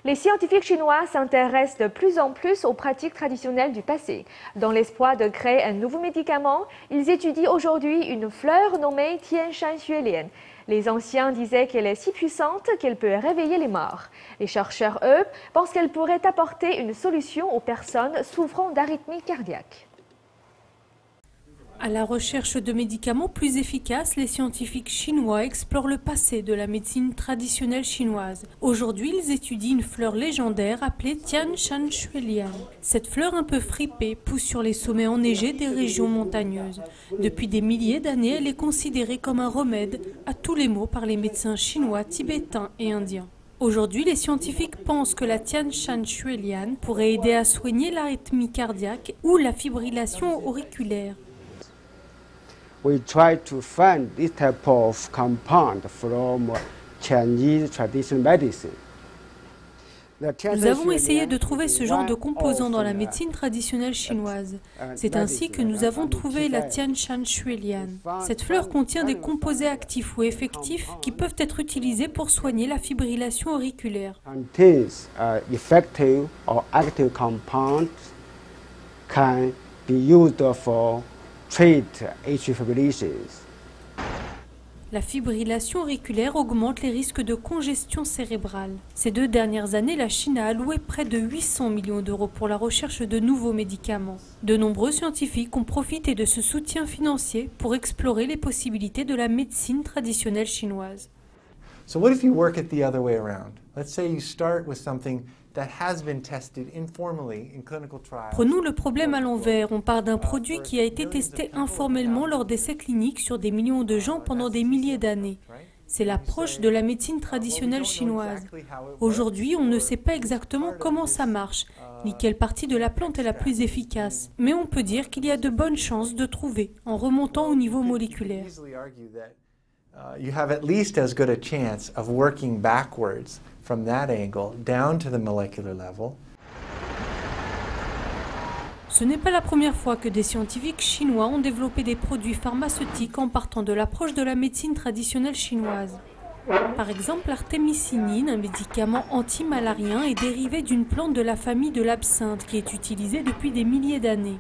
Les scientifiques chinois s'intéressent de plus en plus aux pratiques traditionnelles du passé. Dans l'espoir de créer un nouveau médicament, ils étudient aujourd'hui une fleur nommée Tianshan Xuelian. Les anciens disaient qu'elle est si puissante qu'elle peut réveiller les morts. Les chercheurs, eux, pensent qu'elle pourrait apporter une solution aux personnes souffrant d'arythmie cardiaque. À la recherche de médicaments plus efficaces, les scientifiques chinois explorent le passé de la médecine traditionnelle chinoise. Aujourd'hui, ils étudient une fleur légendaire appelée Tianshan Xuelian. Cette fleur un peu fripée pousse sur les sommets enneigés des régions montagneuses. Depuis des milliers d'années, elle est considérée comme un remède à tous les maux par les médecins chinois, tibétains et indiens. Aujourd'hui, les scientifiques pensent que la Tianshan Xuelian pourrait aider à soigner l'arythmie cardiaque ou la fibrillation auriculaire. We try to find this type of compound from Chinese traditional medicine. Nous avons essayé de trouver ce genre de composant dans la médecine traditionnelle chinoise. C'est ainsi que nous avons trouvé la Tianshan Xuelian. Cette fleur contient des composés actifs ou effectifs qui peuvent être utilisés pour soigner la fibrillation auriculaire. Contains effective or active compounds can be used for treat atrial fibrillation. La fibrillation auriculaire augmente les risques de congestion cérébrale. Ces 2 dernières années, la Chine a alloué près de 800 millions d'euros pour la recherche de nouveaux médicaments. De nombreux scientifiques ont profité de ce soutien financier pour explorer les possibilités de la médecine traditionnelle chinoise. So what if you work it the other way around? Let's say you start with something that has been tested informally in clinical trials. Prenons le problème à l'envers. On part d'un produit qui a été testé informellement lors d'essais cliniques sur des millions de gens pendant des milliers d'années. C'est l'approche de la médecine traditionnelle chinoise. Aujourd'hui, on ne sait pas exactement comment ça marche, ni quelle partie de la plante est la plus efficace. Mais on peut dire qu'il y a de bonnes chances de trouver en remontant au niveau moléculaire. You have at least as good a chance of working backwards from that angle down to the molecular level. Ce n'est pas la première fois que des scientifiques chinois ont développé des produits pharmaceutiques en partant de l'approche de la médecine traditionnelle chinoise. Par exemple, l'artémisinine, un médicament anti-malarien, est dérivé d'une plante de la famille de l'absinthe qui est utilisée depuis des milliers d'années.